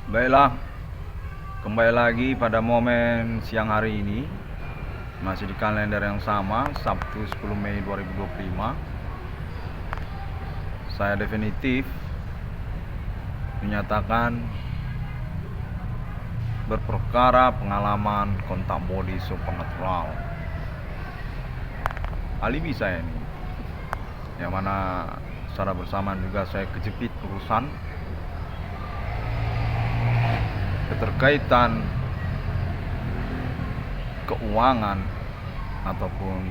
Baiklah, kembali lagi pada momen siang hari ini. Masih di kalender yang sama, Sabtu 10 Mei 2025. Saya definitif menyatakan berperkara pengalaman kontak body supernatural. Alibi saya ini, yang mana secara bersamaan juga saya kejepit urusan keterkaitan keuangan ataupun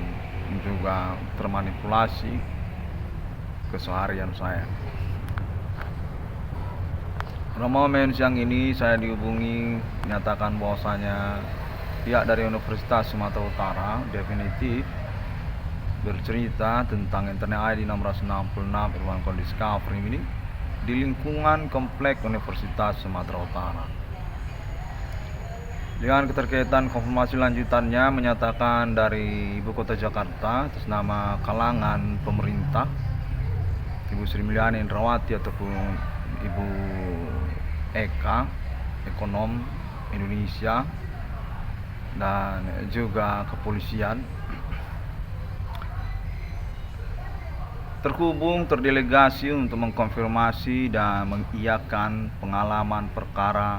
juga termanipulasi keseharian saya. Pada momen siang ini saya dihubungi menyatakan bahwasanya pihak dari Universitas Sumatera Utara definitif bercerita tentang internet ID 666 Irwan Discovery ini di lingkungan komplek Universitas Sumatera Utara. Dengan keterkaitan konfirmasi lanjutannya menyatakan dari Ibu Kota Jakarta atas nama kalangan pemerintah Ibu Sri Mulyani Indrawati ataupun Ibu Eka, Ekonom Indonesia, dan juga kepolisian terdelegasi untuk mengkonfirmasi dan mengiyakan pengalaman perkara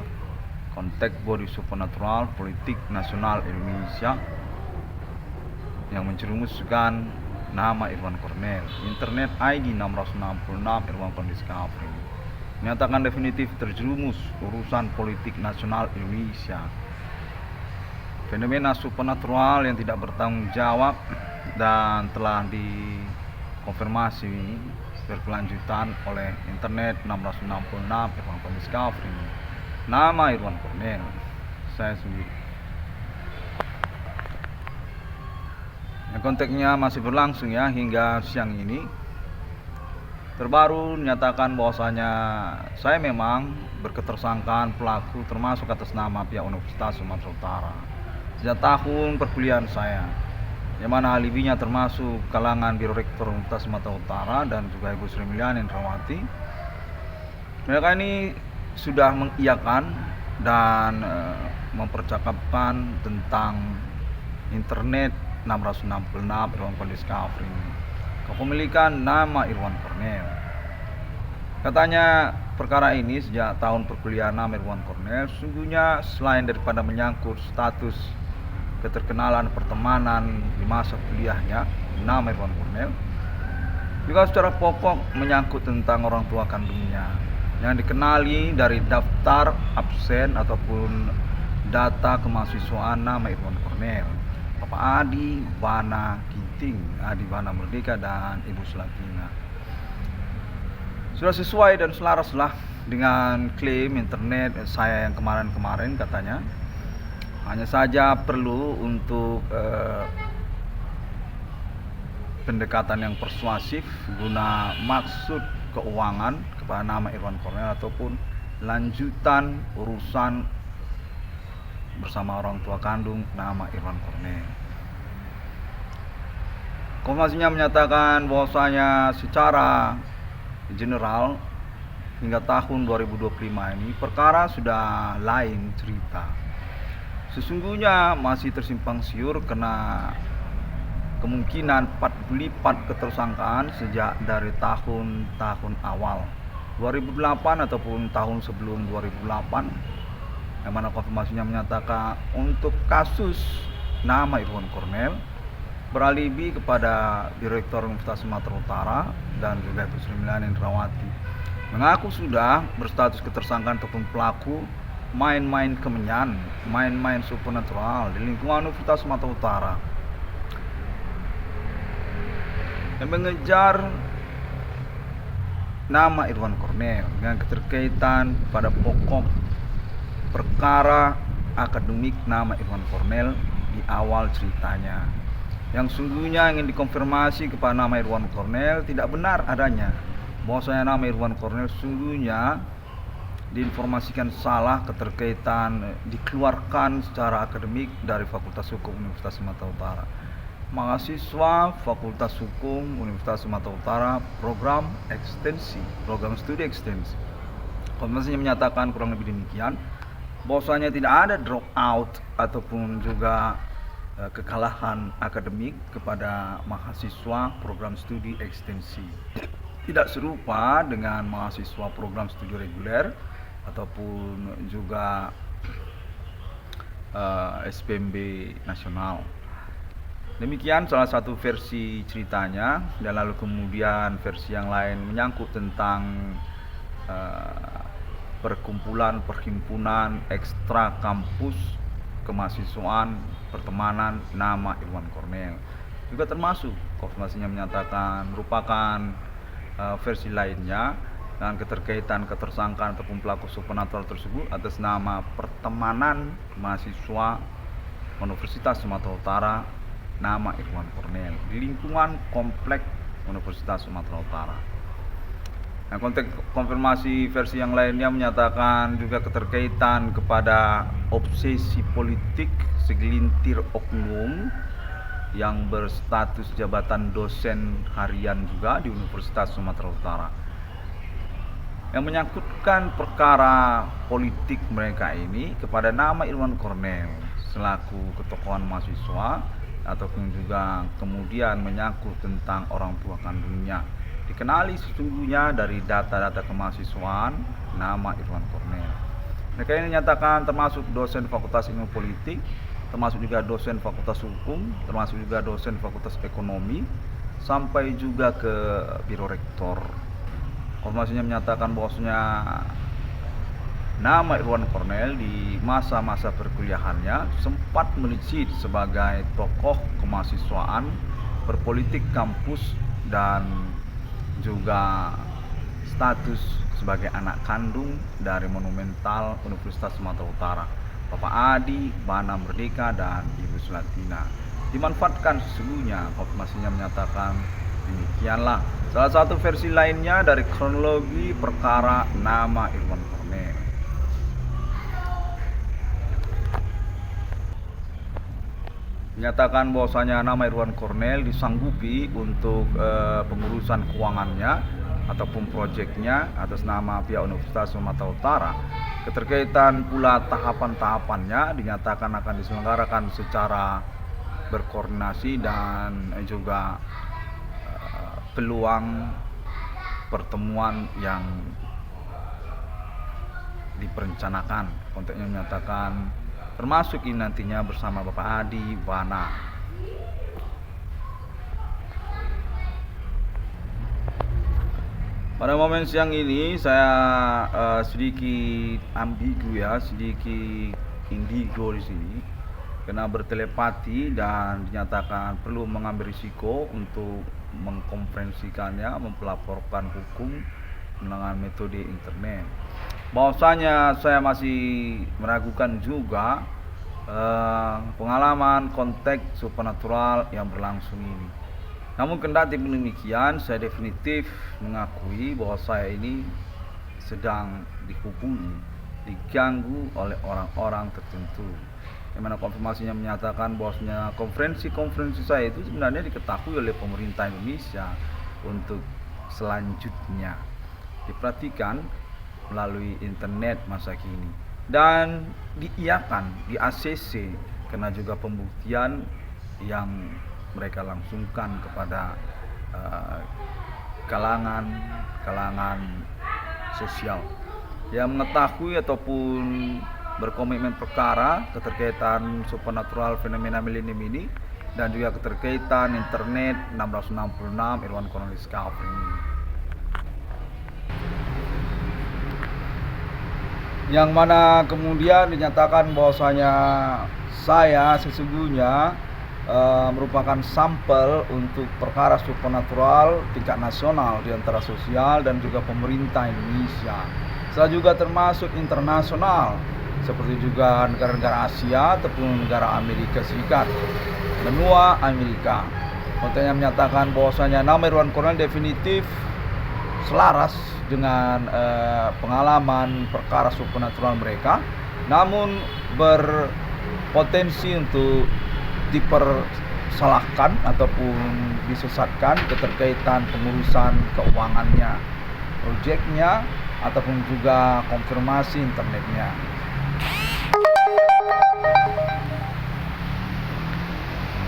kontak body supernatural politik nasional Indonesia yang menjerumuskan nama Irwan Cornel, internet ID 666 Irwan Discovery, menyatakan definitif terjerumus urusan politik nasional Indonesia, fenomena supernatural yang tidak bertanggung jawab, dan telah dikonfirmasi berkelanjutan oleh internet 666 Irwan Discovery, nama Irwan Cornel, saya sendiri. Kontaknya masih berlangsung ya hingga siang ini. Terbaru menyatakan bahwasanya saya memang berketersangkaan pelaku termasuk atas nama pihak Universitas Sumatera Utara sejak tahun perkuliahan saya, yang mana alibinya termasuk kalangan Biro Rektor Universitas Sumatera Utara dan juga Ibu Sri Mulyani Indrawati. Mereka ini sudah mengiyakan dan mempercakapkan tentang internet 666 Irwan Discovery, kepemilikan nama Irwan Cornel. Katanya perkara ini sejak tahun perkuliahan nama Irwan Cornel sungguhnya selain daripada menyangkut status keterkenalan pertemanan di masa kuliahnya nama Irwan Cornel, juga secara pokok menyangkut tentang orang tua kandungnya yang dikenali dari daftar absen ataupun data kemahasiswaan nama Irwan Cornel, Bapak Adi Wana Ginting, Adi Wana Merdeka, dan Ibu Sulatina. Sudah sesuai dan selaraslah dengan klaim internet saya yang kemarin katanya. Hanya saja perlu untuk pendekatan yang persuasif guna maksud keuangan kepada nama Irwan Cornel ataupun lanjutan urusan bersama orang tua kandung nama Irwan Cornel. Konfirmasinya menyatakan bahwasanya secara general hingga tahun 2025 ini perkara sudah lain cerita. Sesungguhnya masih tersimpang siur karena kemungkinan lipat ketersangkaan sejak dari tahun awal 2008 ataupun tahun sebelum 2008, yang mana konfirmasinya menyatakan untuk kasus nama Irwan Cornel beralibi kepada Direktur Universitas Sumatera Utara dan juga Ibu Sri Mulyani Indrawati, mengaku sudah berstatus ketersangkaan ataupun pelaku main-main kemenyan, main-main supernatural di lingkungan Universitas Sumatera Utara dan mengejar nama Irwan Cornel dengan keterkaitan pada pokok perkara akademik nama Irwan Cornel di awal ceritanya, yang sungguhnya ingin dikonfirmasi kepada nama Irwan Cornel tidak benar adanya, bahwasanya nama Irwan Cornel sungguhnya diinformasikan salah keterkaitan dikeluarkan secara akademik dari Fakultas Hukum Universitas Sumatera Utara. Mahasiswa Fakultas Hukum Universitas Sumatera Utara, program studi ekstensi. Konfirmasinya menyatakan kurang lebih demikian, bahwasanya tidak ada drop out ataupun juga kekalahan akademik kepada mahasiswa program studi ekstensi. Tidak serupa dengan mahasiswa program studi reguler ataupun juga SPMB nasional. Demikian salah satu versi ceritanya, dan lalu kemudian versi yang lain menyangkut tentang perhimpunan ekstra kampus kemahasiswaan pertemanan nama Irwan Cornel. Juga termasuk konfirmasinya menyatakan merupakan versi lainnya dengan keterkaitan ketersangkaan ataupun pelaku supernatural tersebut atas nama pertemanan mahasiswa Universitas Sumatera Utara nama Irwan Cornel di lingkungan komplek Universitas Sumatera Utara. Nah, konteks konfirmasi versi yang lainnya menyatakan juga keterkaitan kepada obsesi politik segelintir oknum yang berstatus jabatan dosen harian juga di Universitas Sumatera Utara, yang menyangkutkan perkara politik mereka ini kepada nama Irwan Cornel selaku ketokohan mahasiswa, ataupun juga kemudian menyangkut tentang orang tua kandungnya. Dikenali sesungguhnya dari data-data kemahasiswaan nama Irwan Cornel. Mereka ini dinyatakan termasuk dosen Fakultas Ilmu Politik, termasuk juga dosen Fakultas Hukum, termasuk juga dosen Fakultas Ekonomi, sampai juga ke Biro Rektor. Konfirmasinya menyatakan bahwasanya nama Irwan Cornel di masa-masa perkuliahannya sempat melejit sebagai tokoh kemahasiswaan berpolitik kampus dan juga status sebagai anak kandung dari monumental Universitas Sumatera Utara, Bapak Adi, Bana Merdeka, dan Ibu Sulatina. Dimanfaatkan sesungguhnya, konfirmasinya menyatakan demikianlah salah satu versi lainnya dari kronologi perkara nama Irwan Cornel. Menyatakan bahwasanya nama Irwan Cornel disanggupi untuk pengurusan keuangannya ataupun proyeknya atas nama pihak Universitas Sumatera Utara. Keterkaitan pula tahapan-tahapannya dinyatakan akan diselenggarakan secara berkoordinasi dan juga peluang pertemuan yang diperencanakan. Konteksnya menyatakan termasuk ini nantinya bersama Bapak Adi, Bana. Pada momen siang ini saya sedikit ambigu ya, sedikit indigo di sini, karena bertelepati dan dinyatakan perlu mengambil risiko untuk mengkonferensikannya, mempelaporkan hukum dengan metode internet. Bahwasanya saya masih meragukan juga pengalaman konteks supernatural yang berlangsung ini. Namun kendati demikian, saya definitif mengakui bahwa saya ini sedang dihubungi, diganggu oleh orang-orang tertentu. Yang mana konfirmasinya menyatakan bahwasanya konferensi saya itu sebenarnya diketahui oleh pemerintah Indonesia untuk selanjutnya diperhatikan melalui internet masa kini dan diiakan di ACC karena juga pembuktian yang mereka langsungkan kepada kalangan sosial yang mengetahui ataupun berkomitmen perkara keterkaitan supernatural fenomena milenium ini dan juga keterkaitan internet 1666 Irwan Cornel Discovery, yang mana kemudian dinyatakan bahwasanya saya sesungguhnya merupakan sampel untuk perkara supernatural tingkat nasional di antara sosial dan juga pemerintah Indonesia. Saya juga termasuk internasional seperti juga negara-negara Asia ataupun negara Amerika Serikat, benua Amerika. Kontennya menyatakan bahwasanya nama Irwan Cornel definitif selaras dengan pengalaman perkara supernatural mereka, namun berpotensi untuk dipersalahkan ataupun disesatkan keterkaitan pengurusan keuangannya, proyeknya, ataupun juga konfirmasi internetnya.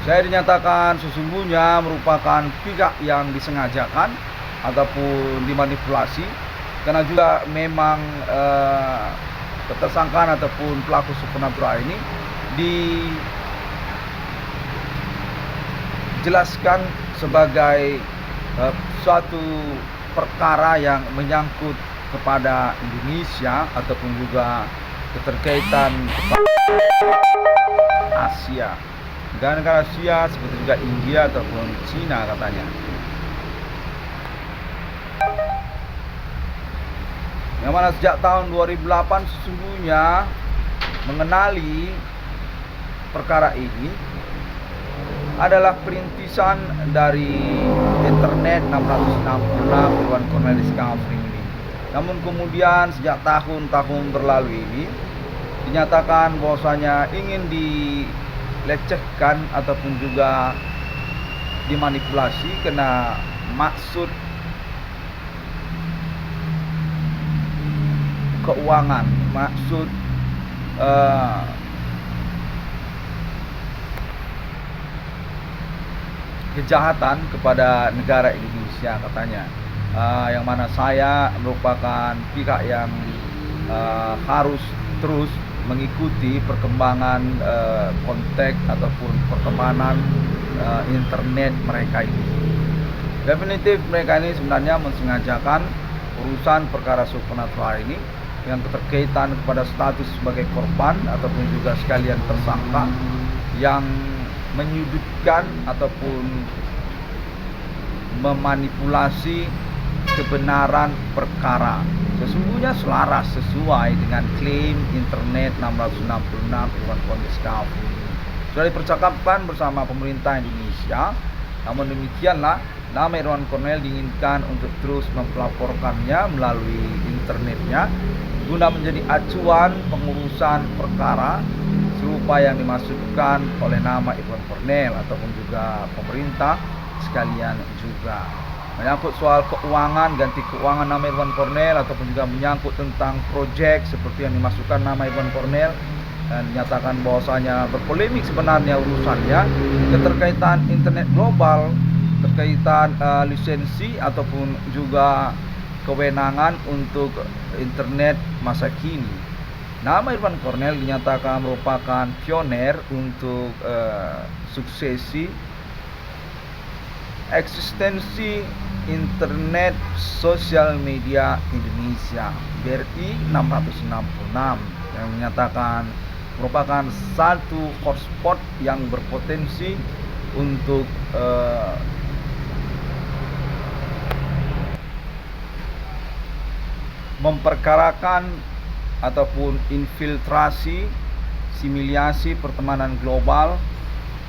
Saya dinyatakan sesungguhnya merupakan pihak yang disengajakan ataupun dimanipulasi, karena juga memang ketersangkaan ataupun pelaku supernatural ini dijelaskan sebagai suatu perkara yang menyangkut kepada Indonesia ataupun juga keterkaitan kepada Asia, negara-negara Asia seperti juga India ataupun Cina katanya. Yang mana sejak tahun 2008 sesungguhnya mengenali perkara ini adalah perintisan dari internet 666 Irwan Cornel Discovery ini. Namun kemudian sejak tahun-tahun berlalu ini dinyatakan bahwasanya ingin dilecehkan ataupun juga dimanipulasi karena maksud keuangan, maksud kejahatan kepada negara Indonesia katanya, yang mana saya merupakan pihak yang harus terus mengikuti perkembangan konteks ataupun perkembangan internet mereka ini. Definitif mereka ini sebenarnya mensengajakan urusan perkara supernatural ini yang keterkaitan kepada status sebagai korban ataupun juga sekalian tersangka, yang menyudutkan ataupun memanipulasi kebenaran perkara. Sesungguhnya selaras sesuai dengan klaim internet 666 Irwan Cornel Discovery. Sudah dipercakapkan bersama pemerintah Indonesia. Namun demikianlah, nama Irwan Cornel diinginkan untuk terus mempelaporkannya melalui internetnya guna menjadi acuan pengurusan perkara serupa yang dimaksudkan oleh nama Irwan Cornel ataupun juga pemerintah sekalian juga. Menyangkut soal keuangan, ganti keuangan nama Irwan Cornel ataupun juga menyangkut tentang proyek seperti yang dimasukkan nama Irwan Cornel, dan dinyatakan bahwasanya berpolemik sebenarnya urusannya keterkaitan internet global, terkaitan lisensi ataupun juga kewenangan untuk internet masa kini. Nama Irwan Cornel dinyatakan merupakan pioner untuk suksesi eksistensi internet sosial media Indonesia BRI 666, yang menyatakan merupakan satu hotspot yang berpotensi untuk memperkarakan ataupun infiltrasi simulasi pertemanan global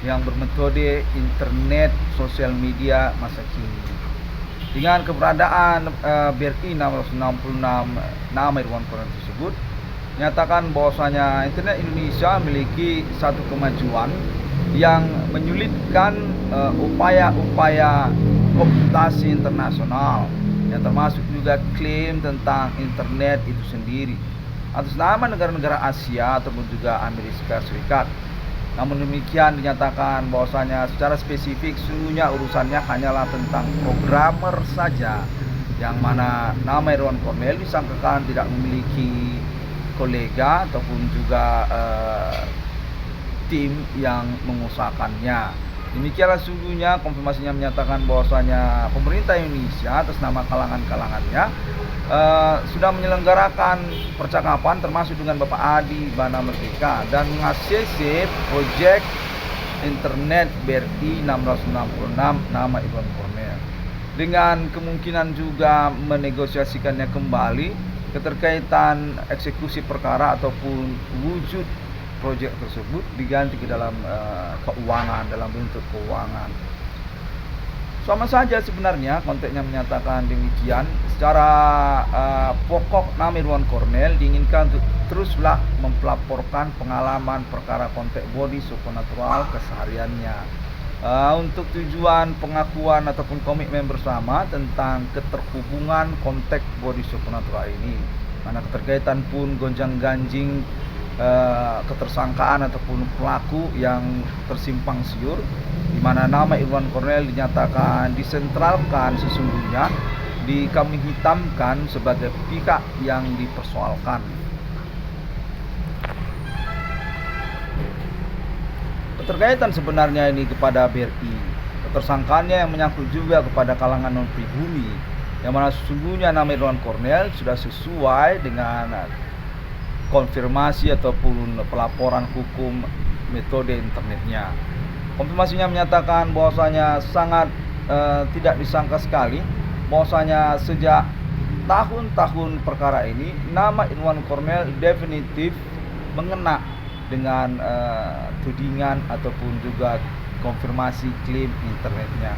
yang bermetode internet sosial media masa kini. Dengan keberadaan BRI 666 nama Irwan Cornel tersebut, nyatakan bahwasanya internet Indonesia memiliki satu kemajuan yang menyulitkan upaya-upaya komputasi internasional, yang termasuk juga klaim tentang internet itu sendiri atas nama negara-negara Asia ataupun juga Amerika Serikat. Namun demikian dinyatakan bahwasanya secara spesifik sesungguhnya urusannya hanyalah tentang programmer saja, yang mana nama Irwan Cornel disangkakan tidak memiliki kolega ataupun juga tim yang mengusahakannya. Demikianlah sesungguhnya konfirmasinya menyatakan bahwasanya pemerintah Indonesia atas nama kalangan-kalangannya sudah menyelenggarakan percakapan termasuk dengan Bapak Adi Bana Merdeka dan mengakses proyek internet BRI 666 nama Irwan Cornel, dengan kemungkinan juga menegosiasikannya kembali keterkaitan eksekusi perkara ataupun wujud proyek tersebut diganti ke dalam keuangan, dalam bentuk keuangan. Sama saja sebenarnya konteksnya menyatakan demikian. Secara pokok nama Irwan Cornel diinginkan untuk teruslah mempelaporkan pengalaman perkara konteks body supernatural kesehariannya, untuk tujuan pengakuan ataupun komitmen bersama tentang keterhubungan konteks body supernatural ini, mana keterkaitan pun gonjang-ganjing ketersangkaan ataupun pelaku yang tersimpang siur, di mana nama Irwan Cornel dinyatakan disentralkan sesungguhnya, kami hitamkan sebagai pihak yang dipersoalkan. Keterkaitan sebenarnya ini kepada BRI, ketersangkaannya yang menyangkut juga kepada kalangan non-pribumi, yang mana sesungguhnya nama Irwan Cornel sudah sesuai dengan konfirmasi ataupun pelaporan hukum metode internetnya. Konfirmasinya menyatakan bahwasanya sangat tidak disangka sekali bahwasanya sejak tahun-tahun perkara ini nama Irwan Cornel definitif mengena dengan tudingan ataupun juga konfirmasi klaim internetnya.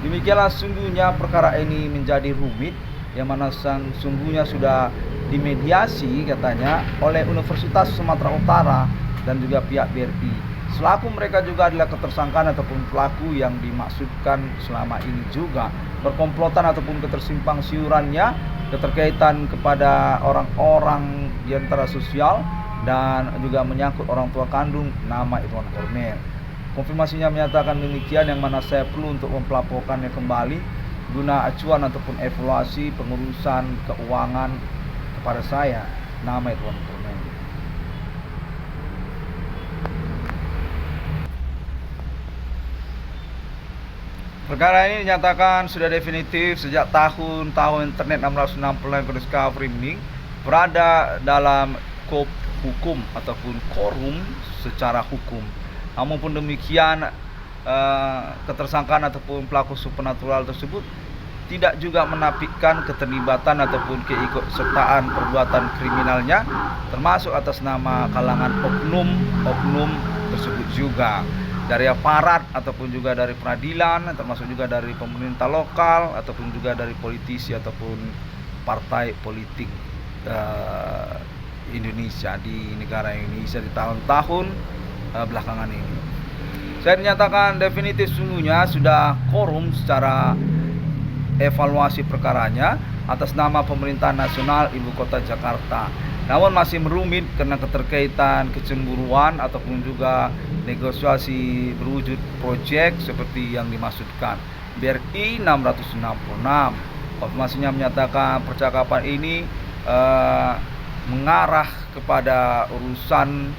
Demikianlah sungguhnya perkara ini menjadi rumit, yang mana sungguhnya sudah dimediasi katanya oleh Universitas Sumatera Utara dan juga pihak BRI. Selaku mereka juga adalah ketersangkaan ataupun pelaku yang dimaksudkan selama ini juga berkomplotan ataupun ketersimpang siurannya, keterkaitan kepada orang-orang di antara sosial dan juga menyangkut orang tua kandung nama Irwan Cornel. Konfirmasinya menyatakan demikian, yang mana saya perlu untuk mempelaporkannya kembali guna acuan ataupun evaluasi pengurusan keuangan kepada saya nama Irwan Cornel. Perkara ini dinyatakan sudah definitif sejak tahun internet 666 Discovery Mining berada dalam hukum ataupun korum secara hukum. Namun pun demikian, ketersangkaan ataupun pelaku supernatural tersebut tidak juga menafikan keterlibatan ataupun keikutsertaan perbuatan kriminalnya, termasuk atas nama kalangan oknum tersebut juga, dari aparat ataupun juga dari peradilan, termasuk juga dari pemerintah lokal ataupun juga dari politisi ataupun partai politik Indonesia di negara Indonesia di tahun-tahun belakangan ini. Saya dinyatakan definitif sungguhnya sudah korum secara evaluasi perkaranya atas nama Pemerintahan Nasional Ibu Kota Jakarta. Namun masih merumit karena keterkaitan kecemburuan ataupun juga negosiasi berwujud proyek seperti yang dimaksudkan. BRI 666. Konfirmasinya menyatakan percakapan ini mengarah kepada urusan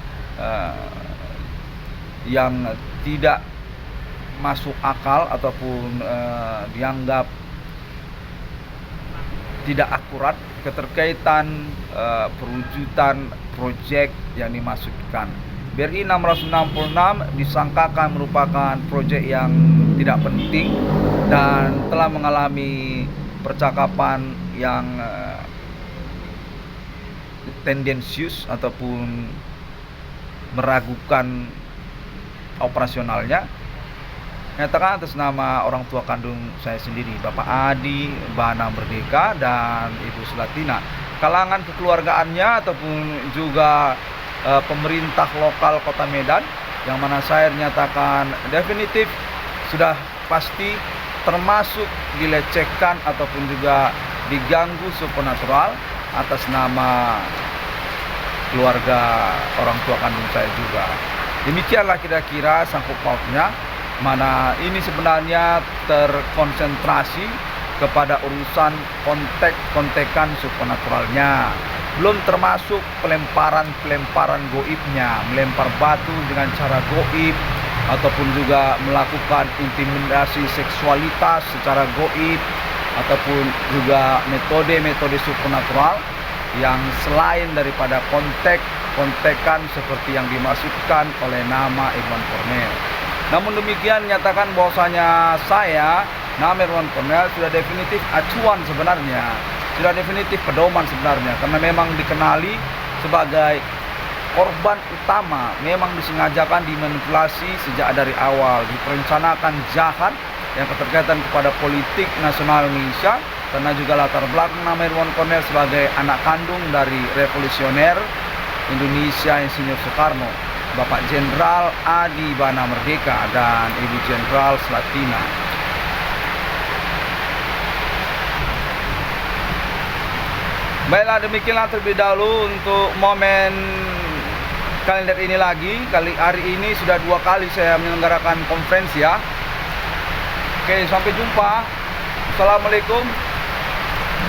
yang tidak masuk akal ataupun dianggap tidak akurat, keterkaitan perwujudan proyek yang dimaksudkan. BRI 666 disangkakan merupakan proyek yang tidak penting dan telah mengalami percakapan yang tendensius ataupun meragukan operasionalnya. Nyatakan atas nama orang tua kandung saya sendiri, Bapak Adi Bana Merdeka dan Ibu Sulatina, kalangan kekeluargaannya ataupun juga pemerintah lokal Kota Medan, yang mana saya dinyatakan definitif sudah pasti termasuk dilecehkan ataupun juga diganggu supernatural atas nama keluarga orang tua kandung saya juga. Demikianlah kira-kira sangkut pautnya, mana ini sebenarnya terkonsentrasi kepada urusan kontekan supernaturalnya, belum termasuk pelemparan goibnya, melempar batu dengan cara goib ataupun juga melakukan intimidasi seksualitas secara goib ataupun juga metode supernatural yang selain daripada kontekan seperti yang dimaksudkan oleh nama Irwan Cornel. Namun demikian nyatakan bahwasanya saya nama Irwan Cornel sudah definitif acuan sebenarnya, sudah definitif pedoman sebenarnya, karena memang dikenali sebagai korban utama, memang disengajakan dimanipulasi sejak dari awal, diperencanakan jahat yang keterkaitan kepada politik nasional Indonesia, karena juga latar belakang nama Irwan Cornel sebagai anak kandung dari revolusioner Indonesia Insinyur Soekarno. Bapak Jenderal Adi Bana Merdeka dan Ibu Jenderal Slatina. Baiklah, demikianlah terlebih dahulu untuk momen kalender ini lagi. Hari ini sudah 2 kali saya menyelenggarakan konferensi ya. Oke, sampai jumpa. Assalamualaikum.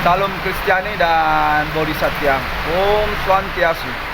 Salam Kristiani dan Bodhisattva. Om Swastiastu.